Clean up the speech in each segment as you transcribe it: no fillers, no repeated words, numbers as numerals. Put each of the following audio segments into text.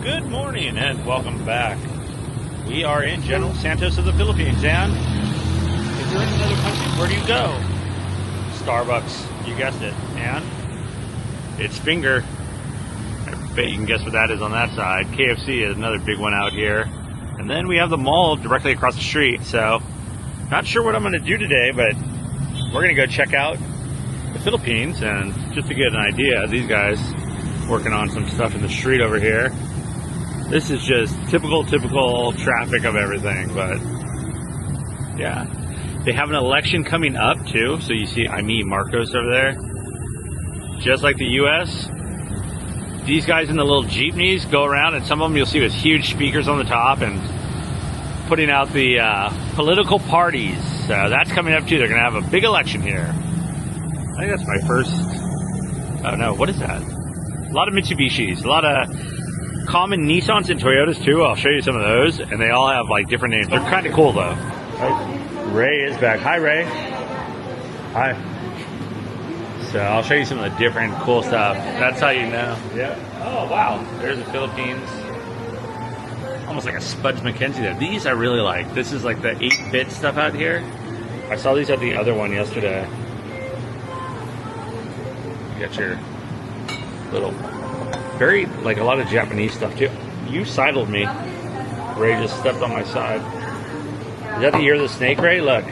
Good morning and welcome back. We are in General Santos of the Philippines, and if you're in another country, where do you go? Starbucks, you guessed it, and it's Finger. I bet you can guess what that is on that side. KFC is another big one out here, and then we have the mall directly across the street. So, not sure what I'm going to do today, but we're going to go check out the Philippines, and just to get an idea, these guys working on some stuff in the street over here. This is just typical traffic of everything, but yeah. They have an election coming up too, so you see Marcos over there. Just like the US, these guys in the little jeepneys go around, and some of them you'll see with huge speakers on the top and putting out the political parties. So that's coming up too. They're gonna have a big election here. I think that's my first, oh no, what is that? A lot of Mitsubishis, a lot of common Nissans and Toyotas too. I'll show you some of those, and they all have like different names. They're kind of cool though. Ray is back. Hi, Ray. Hi. So I'll show you some of the different cool stuff. That's how you know. Yeah. Oh wow. There's the Philippines. Almost like a Spuds McKenzie there. These I really like. This is like the 8-bit stuff out here. I saw these at the other one yesterday. You got your little, very, like a lot of Japanese stuff too. You sidled me. Ray just stepped on my side. Is that the year of the snake, Ray? Look.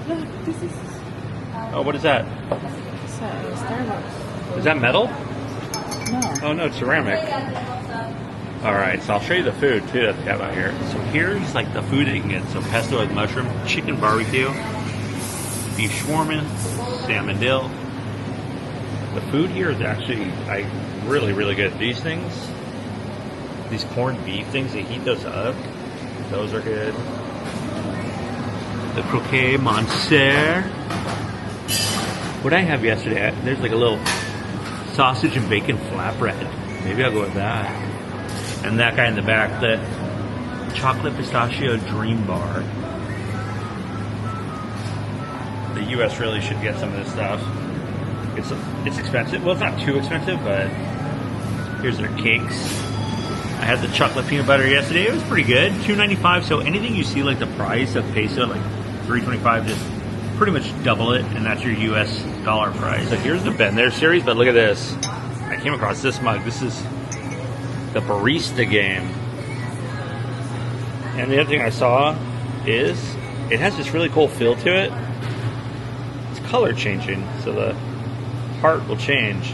Look, this is... Oh, what is that? It's Starbucks. Is that metal? No. Oh no, it's ceramic. Alright, so I'll show you the food too that they have out here. So here's like the food that you can get. So pesto with mushroom, chicken barbecue, beef shawarma, salmon dill. The food here is actually really good. These things, these corned beef things, they heat those up. Those are good. The croquet monsieur. What I have yesterday, there's like a little sausage and bacon flatbread. Maybe I'll go with that. And that guy in the back, the chocolate pistachio dream bar. The US really should get some of this stuff. It's expensive. Well, it's not too expensive, but here's their cakes. I had the chocolate peanut butter yesterday. It was pretty good. $2.95. So anything you see like the price of peso, like $3.25, just pretty much double it, and that's your US dollar price. So here's the Ben There series, but look at this. I came across this mug. This is the barista game. And the other thing I saw is it has this really cool feel to it. It's color changing, so the heart will change.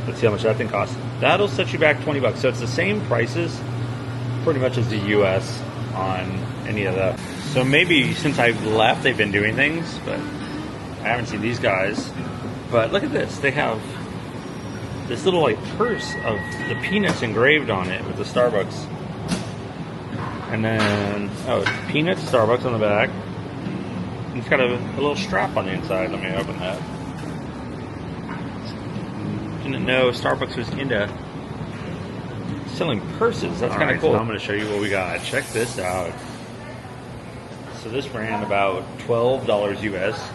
Let's see how much that thing costs. That'll set you back $20. So it's the same prices pretty much as the US on any of that. So maybe since I've left they've been doing things, but I haven't seen these guys. But look at this. They have this little like purse of the peanuts engraved on it with the Starbucks. And then, oh, peanuts, Starbucks on the back. And it's got a little strap on the inside. Let me open that. Didn't know Starbucks was into selling purses. That's kind of cool. So I'm going to show you what we got. Check this out. So this ran about $12 US.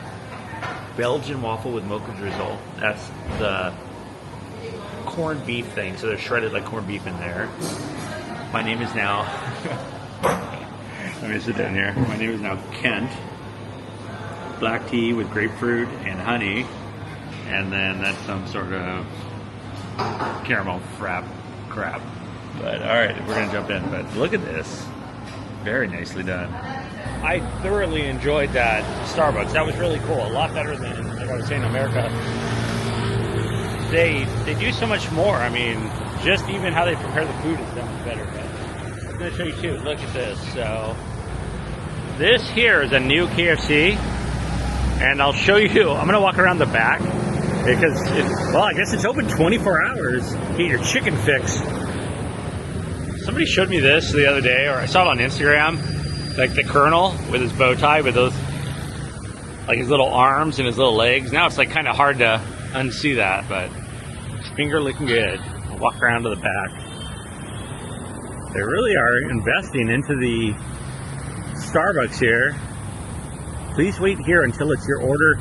Belgian waffle with mocha drizzle. That's the corned beef thing. So there's shredded like corned beef in there. My name is now... Let me sit down here. My name is now Kent. Black tea with grapefruit and honey. And then that's some sort of caramel frap crap. But alright, we're going to jump in. But look at this. Very nicely done. I thoroughly enjoyed that Starbucks. That was really cool. A lot better than, like I was saying, America. They do so much more. I mean, just even how they prepare the food is so much better. But I'm going to show you too. Look at this. So this here is a new KFC. And I'll show you. I'm going to walk around the back. Because, well, I guess it's open 24 hours. Get your chicken fix. Somebody showed me this the other day, or I saw it on Instagram. Like the Colonel with his bow tie, with those, like his little arms and his little legs. Now it's like kind of hard to unsee that, but his finger looking good. I'll walk around to the back. They really are investing into the Starbucks here. Please wait here until it's your order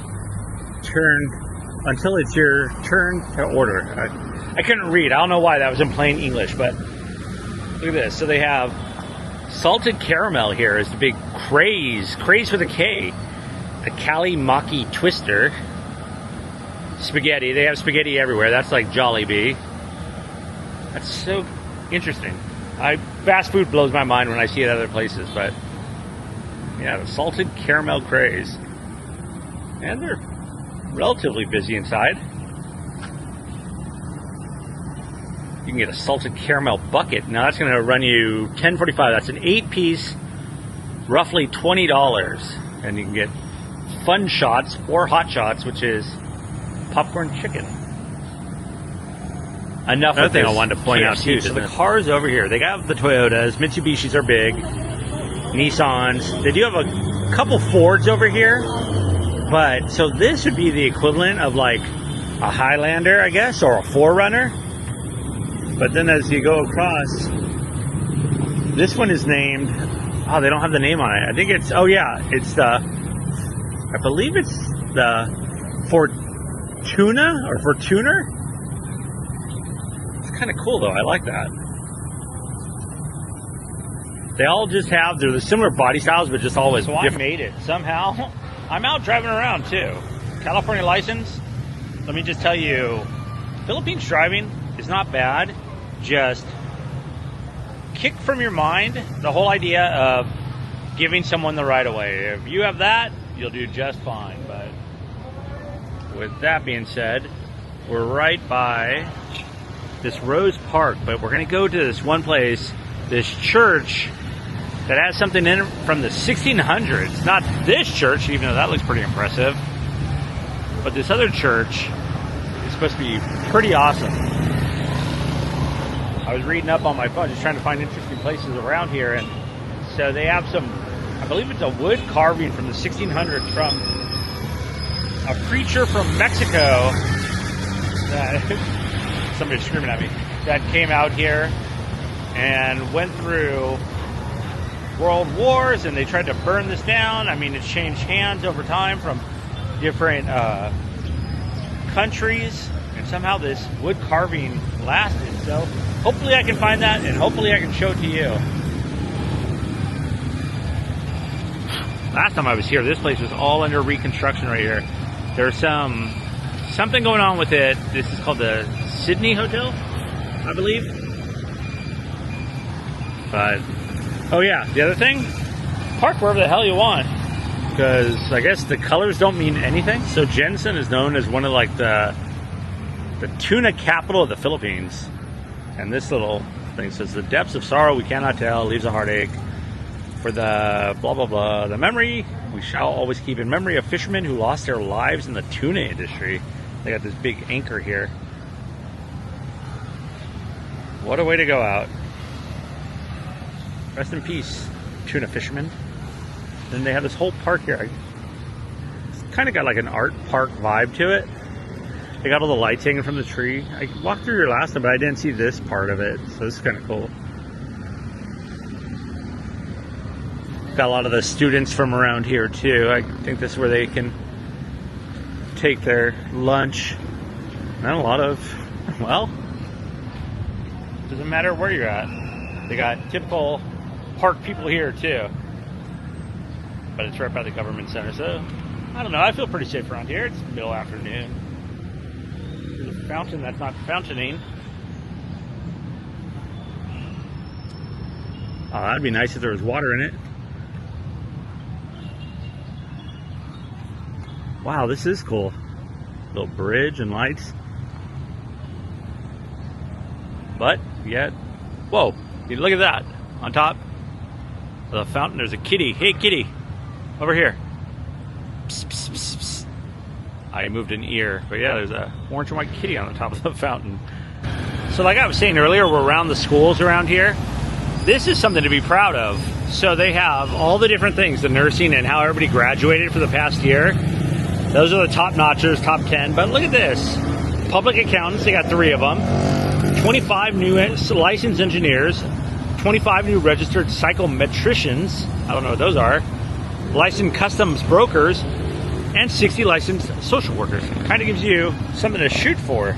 turned until it's your turn to order. I couldn't read. I don't know why that was in plain English, but look at this. So they have salted caramel here is the big craze with a K. The Cali Maki Twister. Spaghetti. They have spaghetti everywhere. That's like Jollibee. That's so interesting. Fast food blows my mind when I see it at other places, but yeah, the salted caramel craze. And they're relatively busy inside. You can get a salted caramel bucket. Now that's going to run you $10.45. That's an 8-piece, roughly $20. And you can get fun shots or hot shots, which is popcorn chicken. Another thing I wanted to point out too. So the cars over here, they got the Toyotas, Mitsubishis are big, Nissans. They do have a couple Fords over here, but so this would be the equivalent of like a Highlander, I guess, or a 4Runner. But then as you go across, this one is named, oh, they don't have the name on it. I think it's, oh yeah, it's the, I believe it's the Fortuna or Fortuner. It's kind of cool though, I like that. They all just have, they're the similar body styles, but just always different. I made it somehow. I'm out driving around too. California license, let me just tell you, Philippines driving is not bad. Just kick from your mind the whole idea of giving someone the right of way. If you have that, you'll do just fine. But with that being said, we're right by this Rose Park, but we're going to go to this one place, this church that has something in it from the 1600s. Not this church, even though that looks pretty impressive, but this other church is supposed to be pretty awesome. I was reading up on my phone, just trying to find interesting places around here, and so they have some, I believe it's a wood carving from the 1600s from a preacher from Mexico that, somebody's screaming at me, that came out here and went through world wars, and they tried to burn this down. I mean, it's changed hands over time from different countries, and somehow this wood carving lasted. So hopefully I can find that, and hopefully I can show it to you. Last time I was here, this place was all under reconstruction right here. There's something going on with it. This is called the Sydney Hotel, I believe. But, oh yeah, the other thing, park wherever the hell you want, because I guess the colors don't mean anything. So Jensen is known as one of like the tuna capital of the Philippines. And this little thing says, the depths of sorrow we cannot tell, leaves a heartache. For the blah, blah, blah, the memory we shall always keep in memory of fishermen who lost their lives in the tuna industry. They got this big anchor here. What a way to go out. Rest in peace, tuna fishermen. Then they have this whole park here. It's kind of got like an art park vibe to it. They got all the lights hanging from the tree. I walked through here last time, but I didn't see this part of it, so this is kind of cool. Got a lot of the students from around here too. I think this is where they can take their lunch. And a lot of, well, doesn't matter where you're at. They got typical park people here too. But it's right by the government center, so I don't know. I feel pretty safe around here. It's middle afternoon. There's a fountain that's not fountaining. Oh, that'd be nice if there was water in it. Wow, this is cool. Little bridge and lights. But yet, whoa, look at that. On top of the fountain, there's a kitty. Hey, kitty, over here. Psst, psst, psst, psst. I moved an ear, but yeah, there's a orange and white kitty on the top of the fountain. So like I was saying earlier, we're around the schools around here. This is something to be proud of. So they have all the different things, the nursing and how everybody graduated for the past year. Those are the top notchers, top 10. But look at this. Public accountants, they got 3 of them. 25 new licensed engineers. 25 new registered psychometricians. I don't know what those are. Licensed customs brokers. and 60 licensed social workers. Kind of gives you something to shoot for.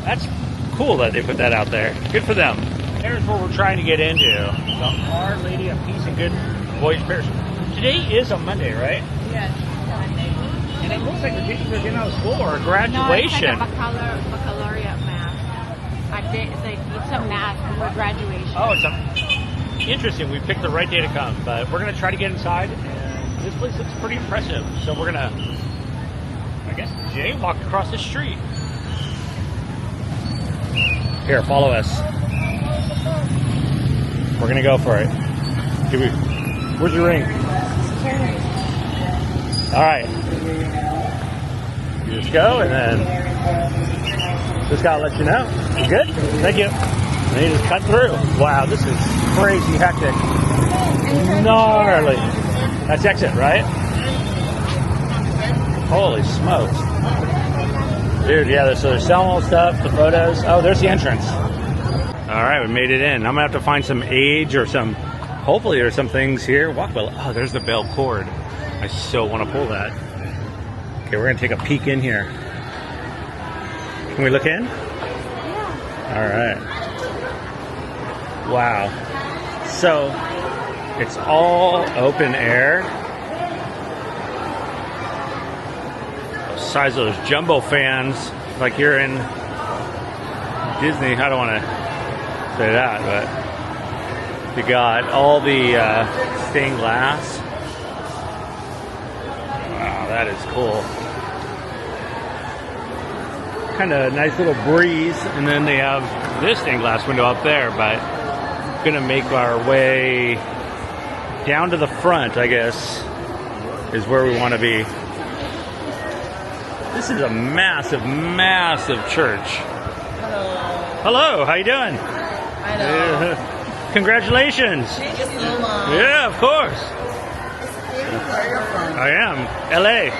That's cool that they put that out there. Good for them. There's where we're trying to get into. The Our Lady of Peace and Good Voyage Parish. Today is a Monday, right? Yes, Monday. And it looks like the kids are getting out of school or graduation. No, it's like a baccalaureate math. It's a math for graduation. Oh, it's interesting. We picked the right day to come, but we're going to try to get inside. And this place looks pretty impressive. So we're going to, I guess, jaywalk across the street. Here, follow us. We're going to go for it. Where's your ring? All right. You just go, and then just got to let you know. You good? Thank you. And you just cut through. Wow, this is crazy hectic. Gnarly. That's exit, right? Holy smokes. Dude, yeah, so they're selling all the stuff, the photos. Oh, there's the entrance. All right, we made it in. I'm going to have to find some age or some, hopefully there's some things here. Walkwell. Oh, there's the bell cord. I so want to pull that. Okay, we're going to take a peek in here. Can we look in? Yeah. All right. Wow. So, it's all open air. The size of those jumbo fans, like you're in Disney. I don't want to say that, but you got all the stained glass. Wow, that is cool. Kind of nice little breeze, and then they have this stained glass window up there, but gonna make our way down to the front, I guess, is where we want to be. This is a massive, massive church. Hello, how you doing? Hello. Congratulations. Thank you so much. Yeah, of course. I am. LA.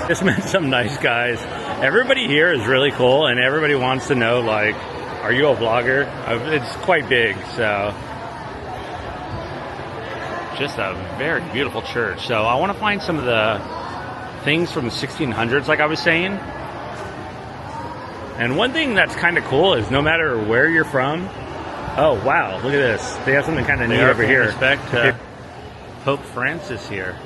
Just met some nice guys. Everybody here is really cool, and everybody wants to know, like, are you a vlogger? It's quite big, so. Just a very beautiful church. So I want to find some of the things from the 1600s, like I was saying. And one thing that's kind of cool is no matter where you're from. Oh, wow, look at this. They have something kind of neat over here. Respect to Pope Francis here.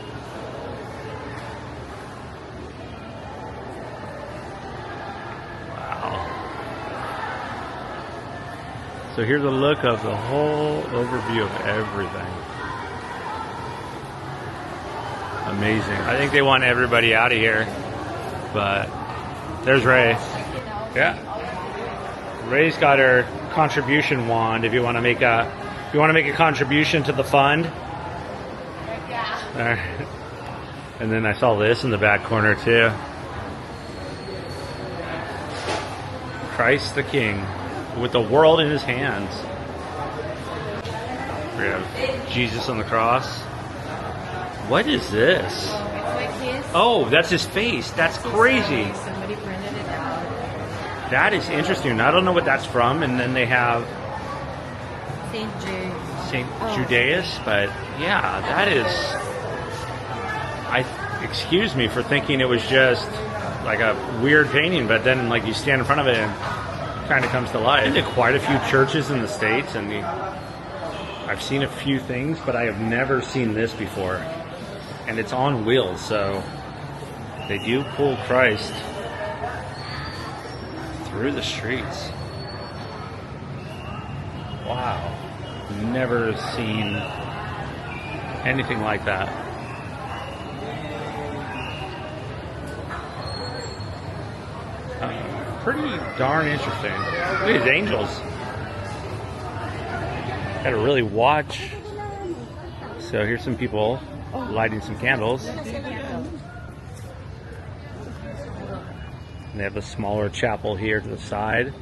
So here's a look of the whole overview of everything. Amazing. I think they want everybody out of here, but there's Ray. Yeah. Ray's got her contribution wand if you want to make a contribution to the fund. Yeah. And then I saw this in the back corner too. Christ the King, with the world in his hands. We have Jesus on the cross. What is this? It's like this. Oh, that's his face. That's crazy. Somebody printed it out. That is interesting. I don't know what that's from. And then they have Saint Judeus, but yeah, that is. Excuse me for thinking it was just like a weird painting, but then like you stand in front of it and it kind of comes to life. I've been to quite a few churches in the States, and I've seen a few things, but I have never seen this before. And it's on wheels, so they do pull Christ through the streets. Wow. Never seen anything like that. Pretty darn interesting. Look at these angels. Gotta really watch. So here's some people lighting some candles. And they have a smaller chapel here to the side.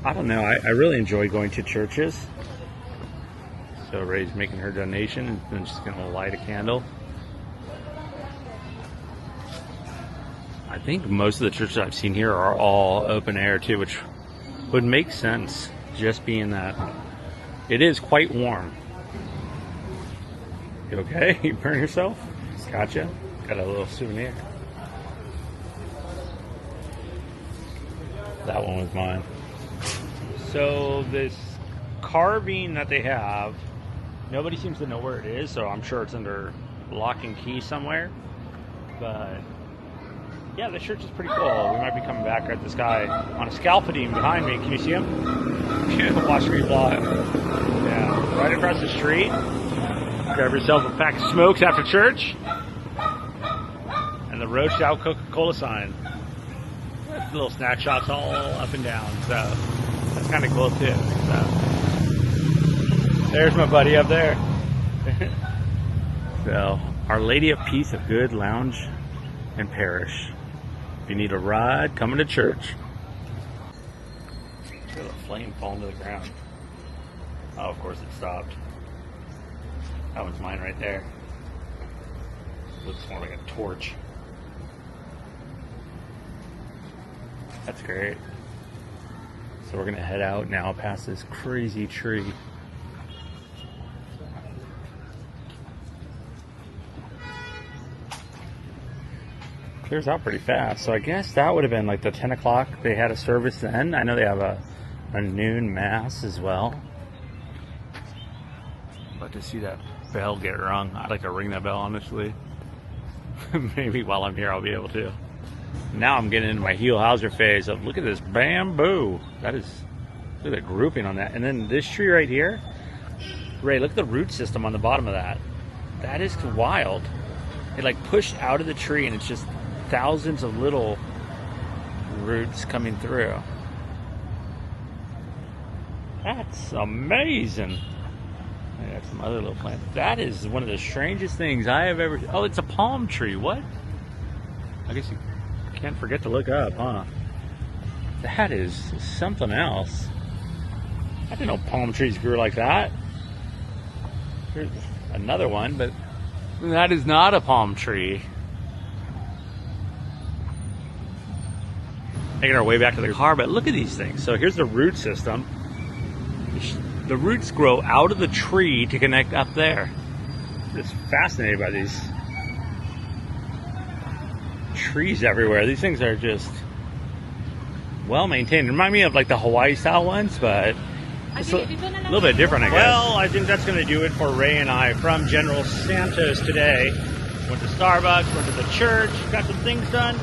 I don't know. I really enjoy going to churches. So Ray's making her donation, and then she's gonna light a candle. I think most of the churches I've seen here are all open air too, which would make sense, just being that it is quite warm. You okay? You burn yourself? Gotcha. Got a little souvenir. That one was mine. So this carving that they have, nobody seems to know where it is, so I'm sure it's under lock and key somewhere. But yeah, this church is pretty cool. We might be coming back at this guy on a scaffolding behind me. Can you see him? Watch me vlog. Yeah, right across the street. Grab yourself a pack of smokes after church. And the roached out Coca-Cola sign. Little snack shops all up and down, so that's kind of cool too. So there's my buddy up there. So Our Lady of Peace of Good Lounge and Parish. If you need a ride, coming to church. Feel the flame falling to the ground. Oh, of course it stopped. That one's mine right there. Looks more like a torch. That's great. So we're gonna head out now past this crazy tree. Clears out pretty fast. So I guess that would have been like the 10 o'clock. They had a service then. I know they have a noon mass as well. But to see that bell get rung, I'd like to ring that bell, honestly. Maybe while I'm here I'll be able to. Now I'm getting into my heel Hauser phase of look at this bamboo. That is, look at the grouping on that. And then this tree right here. Ray, look at the root system on the bottom of that. That is wild. It like pushed out of the tree and it's just thousands of little roots coming through. That's amazing. I got some other little plants. That is one of the strangest things I have ever. Oh, it's a palm tree. What? I guess you can't forget to look up, huh? That is something else. I didn't know palm trees grew like that. Here's another one, but that is not a palm tree. Making our way back to the car, but look at these things. So here's the root system. The roots grow out of the tree to connect up there. Just fascinated by these trees everywhere. These things are just well maintained. Remind me of like the Hawaii style ones, but it's a little bit different, I guess. Well, I think that's going to do it for Ray and I from General Santos today. Went to Starbucks, went to the church, got some things done.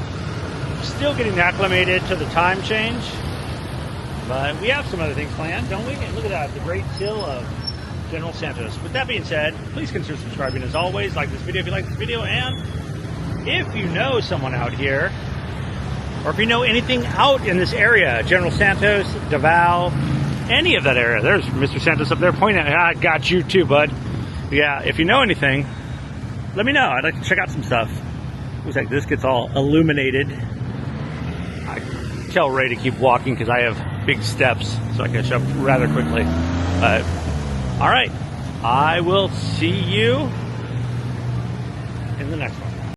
Still getting acclimated to the time change. But we have some other things planned, don't we? And look at that, the great hill of General Santos. With that being said, please consider subscribing as always. Like this video if you like this video. And if you know someone out here, or if you know anything out in this area, General Santos, Davao, any of that area. There's Mr. Santos up there pointing at, I got you too, bud. Yeah, if you know anything, let me know. I'd like to check out some stuff. Looks like this gets all illuminated. I tell Ray to keep walking because I have big steps, so I catch up rather quickly. But, all right, I will see you in the next one.